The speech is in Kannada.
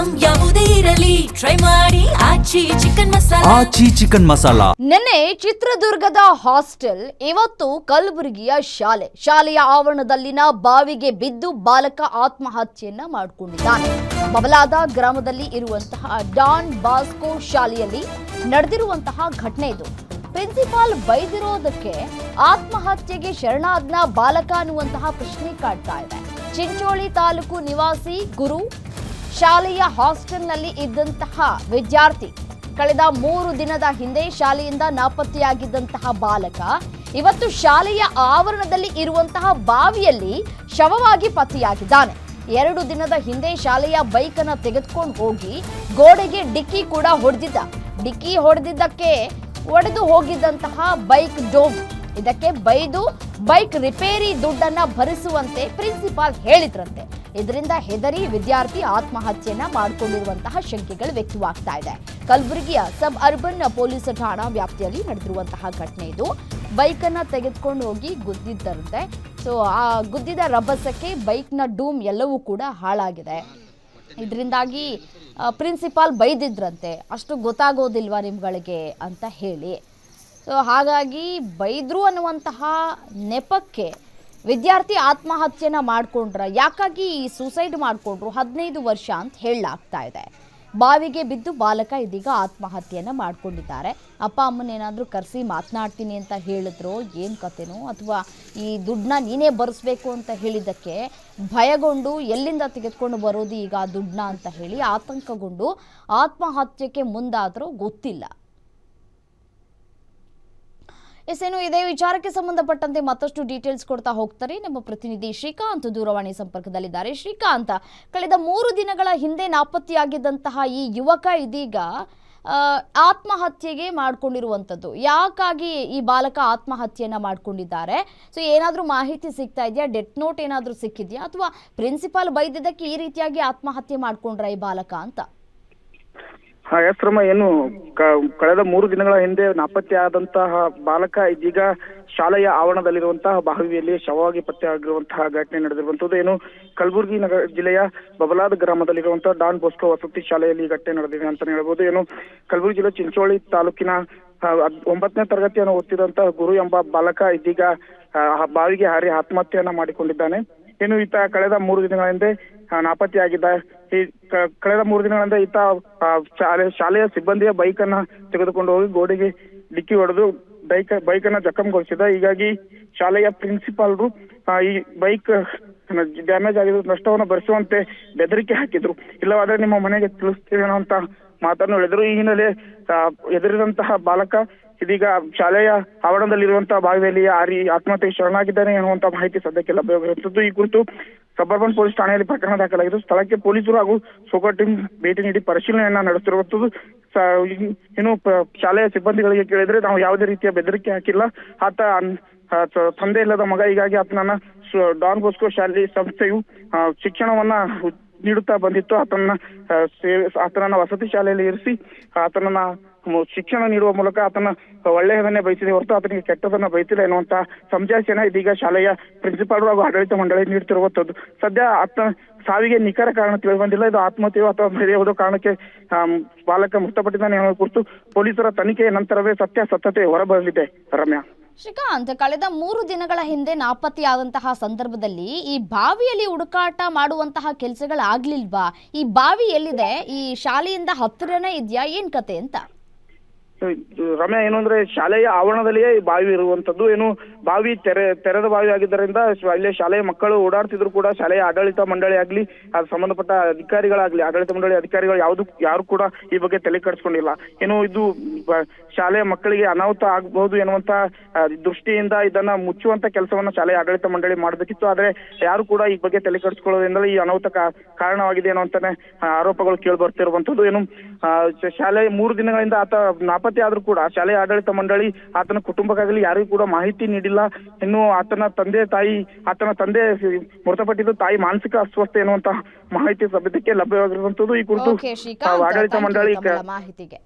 ಐಟಂ ಯಾವುದೇ ಇರಲಿ ಟ್ರೈ ಮಾಡಿ ಆಚಿ ಚಿಕನ್ ಮಸಾಲಾ. ನಿನ್ನೆ ಚಿತ್ರದುರ್ಗದ ಹಾಸ್ಟೆಲ್, ಇವತ್ತು ಕಲಬುರಗಿಯ ಶಾಲೆಯ ಆವರಣದಲ್ಲಿನ ಬಾವಿಗೆ ಬಿದ್ದು ಬಾಲಕ ಆತ್ಮಹತ್ಯೆಯನ್ನ ಮಾಡಿಕೊಂಡಿದ್ದಾನೆ. ಬಬಲಾದ ಗ್ರಾಮದಲ್ಲಿ ಇರುವಂತಹ ಡಾನ್ ಬಾಸ್ಕೋ ಶಾಲೆಯಲ್ಲಿ ನಡೆದಿರುವಂತಹ ಘಟನೆ ಇದು. ಪ್ರಿನ್ಸಿಪಾಲ್ ಬೈದಿರೋದಕ್ಕೆ ಆತ್ಮಹತ್ಯೆಗೆ ಶರಣಾದ್ನ ಬಾಲಕ ಅನ್ನುವಂತಹ ಪ್ರಶ್ನೆ ಕಾಡ್ತಾ ಇದೆ. ಚಿಂಚೋಳಿ ತಾಲೂಕು ನಿವಾಸಿ ಗುರು, ಶಾಲೆಯ ಹಾಸ್ಟೆಲ್ನಲ್ಲಿ ಇದ್ದಂತಹ ವಿದ್ಯಾರ್ಥಿ. ಕಳೆದ 3 ದಿನದ ಹಿಂದೆ ಶಾಲೆಯಿಂದ ನಾಪತ್ತೆಯಾಗಿದ್ದಂತಹ ಬಾಲಕ ಇವತ್ತು ಶಾಲೆಯ ಆವರಣದಲ್ಲಿ ಇರುವಂತಹ ಬಾವಿಯಲ್ಲಿ ಶವವಾಗಿ ಪತ್ತೆಯಾಗಿದ್ದಾನೆ. 2 ದಿನದ ಹಿಂದೆ ಶಾಲೆಯ ಬೈಕ್ ಅನ್ನು ತೆಗೆದುಕೊಂಡು ಹೋಗಿ ಗೋಡೆಗೆ ಡಿಕ್ಕಿ ಕೂಡ ಹೊಡೆದಿದ್ದ. ಡಿಕ್ಕಿ ಹೊಡೆದಿದ್ದಕ್ಕೆ ಒಡೆದು ಹೋಗಿದ್ದಂತಹ ಬೈಕ್ ಡೋಮ್. ಇದಕ್ಕೆ ಬೈದು ಬೈಕ್ ರಿಪೇರಿ ದುಡ್ಡನ್ನ ಭರಿಸುವಂತೆ ಪ್ರಿನ್ಸಿಪಾಲ್ ಹೇಳಿದ್ರಂತೆ. ಇದರಿಂದ ಹೆದರಿ ವಿದ್ಯಾರ್ಥಿ ಆತ್ಮಹತ್ಯೆಯನ್ನ ಮಾಡಿಕೊಂಡಿರುವಂತಹ ಶಂಕೆಗಳು ವ್ಯಕ್ತವಾಗ್ತಾ ಇದೆ. ಕಲಬುರಗಿಯ ಸಬ್ ಅರ್ಬನ್ ಪೊಲೀಸ್ ಠಾಣಾ ವ್ಯಾಪ್ತಿಯಲ್ಲಿ ನಡೆದಿರುವಂತಹ ಘಟನೆ ಇದು. ಬೈಕ್ ಅನ್ನ ತೆಗೆದುಕೊಂಡು ಹೋಗಿ ಗುದ್ದಿದ್ದರಂತೆ. ಸೊ ಆ ಗುದ್ದಿದ ರಭಸಕ್ಕೆ ಬೈಕ್ನ ಡೂಮ್ ಎಲ್ಲವೂ ಕೂಡ ಹಾಳಾಗಿದೆ. ಇದರಿಂದಾಗಿ ಪ್ರಿನ್ಸಿಪಾಲ್ ಬೈದಿದ್ರಂತೆ, ಅಷ್ಟು ಗೊತ್ತಾಗೋದಿಲ್ವಾ ನಿಮ್ಗಳಿಗೆ ಅಂತ ಹೇಳಿ. ಸೊ ಹಾಗಾಗಿ ಬೈದ್ರು ಅನ್ನುವಂತಹ ನೆಪಕ್ಕೆ ವಿದ್ಯಾರ್ಥಿ ಆತ್ಮಹತ್ಯೆನ ಮಾಡಿಕೊಂಡ್ರ. ಯಾಕಾಗಿ ಸೂಸೈಡ್ ಮಾಡಿಕೊಂಡ್ರು? 15 ವರ್ಷ ಅಂತ ಹೇಳಲಾಗ್ತಾ ಇದೆ. ಬಾವಿಗೆ ಬಿದ್ದು ಬಾಲಕ ಇದೀಗ ಆತ್ಮಹತ್ಯೆಯನ್ನು ಮಾಡಿಕೊಂಡಿದ್ದಾರೆ. ಅಪ್ಪ ಅಮ್ಮನೇನಾದರೂ ಕರೆಸಿ ಮಾತನಾಡ್ತೀನಿ ಅಂತ ಹೇಳಿದ್ರು, ಏನು ಕತೆನೋ, ಅಥವಾ ಈ ದುಡ್ಡನ್ನ ನೀನೇ ಬರೆಸ್ಬೇಕು ಅಂತ ಹೇಳಿದ್ದಕ್ಕೆ ಭಯಗೊಂಡು ಎಲ್ಲಿಂದ ತೆಗೆದುಕೊಂಡು ಬರೋದು ಈಗ ದುಡ್ಡನ್ನ ಅಂತ ಹೇಳಿ ಆತಂಕಗೊಂಡು ಆತ್ಮಹತ್ಯೆಗೆ ಮುಂದಾದರೂ ಗೊತ್ತಿಲ್ಲ. ಏನು ಇದೇ ವಿಚಾರಕ್ಕೆ ಸಂಬಂಧಪಟ್ಟಂತೆ ಮತ್ತಷ್ಟು ಡೀಟೇಲ್ಸ್ ಕೊಡ್ತಾ ಹೋಗ್ತಾರೆ ನಮ್ಮ ಪ್ರತಿನಿಧಿ ಶ್ರೀಕಾಂತ್ ದೂರವಾಣಿ ಸಂಪರ್ಕದಲ್ಲಿದ್ದಾರೆ. ಶ್ರೀಕಾಂತ್, ಕಳೆದ 3 ದಿನಗಳ ಹಿಂದೆ ನಾಪತ್ತೆಯಾಗಿದ್ದಂತಹ ಈ ಯುವಕ ಇದೀಗ ಆತ್ಮಹತ್ಯೆಗೆ ಮಾಡಿಕೊಂಡಿರುವಂಥದ್ದು. ಯಾಕಾಗಿ ಈ ಬಾಲಕ ಆತ್ಮಹತ್ಯೆಯನ್ನ ಮಾಡ್ಕೊಂಡಿದ್ದಾರೆ? ಸೊ ಏನಾದರೂ ಮಾಹಿತಿ ಸಿಗ್ತಾ ಇದೆಯಾ? ಡೆತ್ ನೋಟ್ ಏನಾದರೂ ಸಿಕ್ಕಿದೆಯಾ? ಅಥವಾ ಪ್ರಿನ್ಸಿಪಾಲ್ ಬೈದಿದ್ದಕ್ಕೆ ಈ ರೀತಿಯಾಗಿ ಆತ್ಮಹತ್ಯೆ ಮಾಡ್ಕೊಂಡ್ರ ಈ ಬಾಲಕ ಅಂತ? ಯಶ್ರಮ, ಏನು ಕಳೆದ 3 ದಿನಗಳ ಹಿಂದೆ ನಾಪತ್ತೆ ಆದಂತಹ ಬಾಲಕ ಇದೀಗ ಶಾಲೆಯ ಆವರಣದಲ್ಲಿರುವಂತಹ ಬಾವಿಯಲ್ಲಿ ಶವವಾಗಿ ಪತ್ತೆ ಆಗಿರುವಂತಹ ಘಟನೆ ನಡೆದಿರುವಂತದ್ದು. ಏನು ಕಲಬುರಗಿ ನಗರ ಜಿಲ್ಲೆಯ ಬಬಲಾದ ಗ್ರಾಮದಲ್ಲಿರುವಂತಹ ಡಾನ್ ಬಾಸ್ಕೋ ವಸತಿ ಶಾಲೆಯಲ್ಲಿ ಈ ಘಟನೆ ನಡೆದಿದೆ ಅಂತಾನೆ ಹೇಳ್ಬೋದು. ಏನು ಕಲಬುರಗಿ ಜಿಲ್ಲೆ ಚಿಂಚೋಳಿ ತಾಲೂಕಿನ 9ನೇ ತರಗತಿಯನ್ನು ಓದ್ತಿದ್ದಂತಹ ಗುರು ಎಂಬ ಬಾಲಕ ಇದೀಗ ಬಾವಿಗೆ ಹಾರಿ ಆತ್ಮಹತ್ಯೆಯನ್ನ ಮಾಡಿಕೊಂಡಿದ್ದಾನೆ. ಏನು ಈತ ಕಳೆದ 3 ದಿನಗಳ ಹಿಂದೆ ನಾಪತ್ತೆಯಾಗಿದ್ದ. ಈ ಕಳೆದ 3 ದಿನಗಳಿಂದ ಈತ ಶಾಲೆಯ ಸಿಬ್ಬಂದಿಯ ಬೈಕ್ ಅನ್ನ ತೆಗೆದುಕೊಂಡು ಹೋಗಿ ಗೋಡೆಗೆ ಡಿಕ್ಕಿ ಹೊಡೆದು ಬೈಕ್ ಅನ್ನ ಜಖಂಗೊಳಿಸಿದ. ಹೀಗಾಗಿ ಶಾಲೆಯ ಪ್ರಿನ್ಸಿಪಾಲ್ರು ಈ ಬೈಕ್ ಡ್ಯಾಮೇಜ್ ಆಗಿರೋ ನಷ್ಟವನ್ನು ಭರಿಸುವಂತೆ ಬೆದರಿಕೆ ಹಾಕಿದ್ರು. ಇಲ್ಲವಾದ್ರೆ ನಿಮ್ಮ ಮನೆಗೆ ತಿಳಿಸ್ತೇವೆ ಅಂತ ಮಾತನ್ನು ಹೇಳಿದ್ರು. ಈ ಹಿನ್ನೆಲೆ ಎದುರಿದಂತಹ ಬಾಲಕ ಇದೀಗ ಶಾಲೆಯ ಆವರಣದಲ್ಲಿರುವಂತಹ ಬಾವಿಯಲ್ಲಿ ಹಾರಿ ಆತ್ಮಹತ್ಯೆಗೆ ಶರಣಾಗಿದ್ದಾನೆ ಎನ್ನುವಂತ ಮಾಹಿತಿ ಸದ್ಯಕ್ಕೆ ಲಭ್ಯವಾಗಿರುವಂತದ್ದು. ಈ ಕುರಿತು ಸಬರ್ಬನ್ ಪೊಲೀಸ್ ಠಾಣೆಯಲ್ಲಿ ಪ್ರಕರಣ ದಾಖಲಾಗಿದ್ದು ಸ್ಥಳಕ್ಕೆ ಪೊಲೀಸರು ಹಾಗೂ ಸೋಕಾ ಟೀಮ್ ಭೇಟಿ ನೀಡಿ ಪರಿಶೀಲನೆಯನ್ನ ನಡೆಸುತ್ತಿರುವಂತದ್ದು. ಇನ್ನು ಶಾಲೆಯ ಸಿಬ್ಬಂದಿಗಳಿಗೆ ಕೇಳಿದ್ರೆ, ನಾವು ಯಾವುದೇ ರೀತಿಯ ಬೆದರಿಕೆ ಹಾಕಿಲ್ಲ, ಆತ ತಂದೆ ಇಲ್ಲದ ಮಗ, ಹೀಗಾಗಿ ಆತನನ್ನ ಡಾನ್ ಬಾಸ್ಕೋ ಶಾಲೆ ಸಂಸ್ಥೆಯು ಶಿಕ್ಷಣವನ್ನ ನೀಡುತ್ತಾ ಬಂದಿತ್ತು. ಆತನನ್ನ ವಸತಿ ಶಾಲೆಯಲ್ಲಿ ಇರಿಸಿ ಆತನನ್ನ ಶಿಕ್ಷಣ ನೀಡುವ ಮೂಲಕ ಆತನ ಒಳ್ಳೆಯದನ್ನೇ ಬಯಸಿದೆ ಹೊರತು ಆತನಿಗೆ ಕೆಟ್ಟದನ್ನ ಬಯಸಿಲ್ಲ ಎನ್ನುವಂತ ಸಂಜಾಸನ ಇದೀಗ ಶಾಲೆಯ ಪ್ರಿನ್ಸಿಪಾಲ್ ಹಾಗೂ ಆಡಳಿತ ಮಂಡಳಿ ನೀಡುತ್ತಿರುವಂತದ್ದು. ಸದ್ಯ ಆತನ ಸಾವಿಗೆ ನಿಖರ ಕಾರಣ ತಿಳಿದು ಬಂದಿಲ್ಲ. ಇದು ಆತ್ಮಹತ್ಯೆ ಅಥವಾ ಬೇರೆ ಯಾವುದೋ ಕಾರಣಕ್ಕೆ ಬಾಲಕ ಮೃತಪಟ್ಟಿದ್ದಾನೆ ಎನ್ನುವ ಕುರಿತು ಪೊಲೀಸರ ತನಿಖೆಯ ನಂತರವೇ ಸತ್ಯಾಸತ್ಯತೆ ಹೊರಬರಲಿದೆ. ರಮ್ಯಾ, ಶ್ರೀಕಾಂತ್, ಕಳೆದ 3 ದಿನಗಳ ಹಿಂದೆ ನಾಪತ್ತೆಯಾದಂತಹ ಸಂದರ್ಭದಲ್ಲಿ ಈ ಬಾವಿಯಲ್ಲಿ ಹುಡುಕಾಟ ಮಾಡುವಂತಹ ಕೆಲಸಗಳಾಗ್ಲಿಲ್ವಾ? ಈ ಬಾವಿ ಎಲ್ಲಿದೆ? ಈ ಶಾಲೆಯಿಂದ ಹತ್ತಿರನೇ ಇದೆಯಾ? ಏನ್ ಕತೆ ಅಂತ? ರಮ್ಯಾ, ಏನು ಅಂದ್ರೆ ಶಾಲೆಯ ಆವರಣದಲ್ಲಿಯೇ ಬಾವಿ ಇರುವಂತದ್ದು. ಏನು ಬಾವಿ ತೆರೆದ ಬಾವಿ ಆಗಿದ್ದರಿಂದ ಇಲ್ಲಿ ಶಾಲೆಯ ಮಕ್ಕಳು ಓಡಾಡ್ತಿದ್ರು ಕೂಡ ಶಾಲೆಯ ಆಡಳಿತ ಮಂಡಳಿ ಆಗ್ಲಿ, ಅದು ಸಂಬಂಧಪಟ್ಟ ಅಧಿಕಾರಿಗಳಾಗ್ಲಿ, ಆಡಳಿತ ಮಂಡಳಿ ಅಧಿಕಾರಿಗಳು ಯಾರು ಕೂಡ ಈ ಬಗ್ಗೆ ತಲೆ ಕೆಡಿಸ್ಕೊಂಡಿಲ್ಲ. ಏನು ಇದು ಶಾಲೆಯ ಮಕ್ಕಳಿಗೆ ಅನಾಹುತ ಆಗಬಹುದು ಎನ್ನುವಂತ ದೃಷ್ಟಿಯಿಂದ ಇದನ್ನ ಮುಚ್ಚುವಂತ ಕೆಲಸವನ್ನ ಶಾಲೆಯ ಆಡಳಿತ ಮಂಡಳಿ ಮಾಡಬೇಕಿತ್ತು. ಆದ್ರೆ ಯಾರು ಕೂಡ ಈ ಬಗ್ಗೆ ತಲೆ ಕೆಡಿಸ್ಕೊಳ್ಳೋದ್ರಿಂದಲೇ ಈ ಅನಾಹುತ ಕಾರಣವಾಗಿದೆ ಅನ್ನುವಂತಾನೆ ಆರೋಪಗಳು ಕೇಳಿ ಬರ್ತಿರುವಂತದ್ದು. ಏನು ಶಾಲೆ 3 ದಿನಗಳಿಂದ ಆತ ನಾಪತ್ತೆ ಆದ್ರೂ ಕೂಡ ಶಾಲೆಯ ಆಡಳಿತ ಮಂಡಳಿ ಆತನ ಕುಟುಂಬಕ್ಕಾಗಲಿ ಯಾರಿಗೂ ಕೂಡ ಮಾಹಿತಿ ನೀಡಿಲ್ಲ. ಇನ್ನು ಆತನ ತಂದೆ ಮೃತಪಟ್ಟಿದ್ದು ತಾಯಿ ಮಾನಸಿಕ ಅಸ್ವಸ್ಥ ಎನ್ನುವಂತಹ ಮಾಹಿತಿ ಸದ್ಯಕ್ಕೆ ಲಭ್ಯವಾಗಿರುವಂತದ್ದು. ಈ ಕುರಿತು ಆಡಳಿತ ಮಂಡಳಿ ಮಾಹಿತಿಗೆ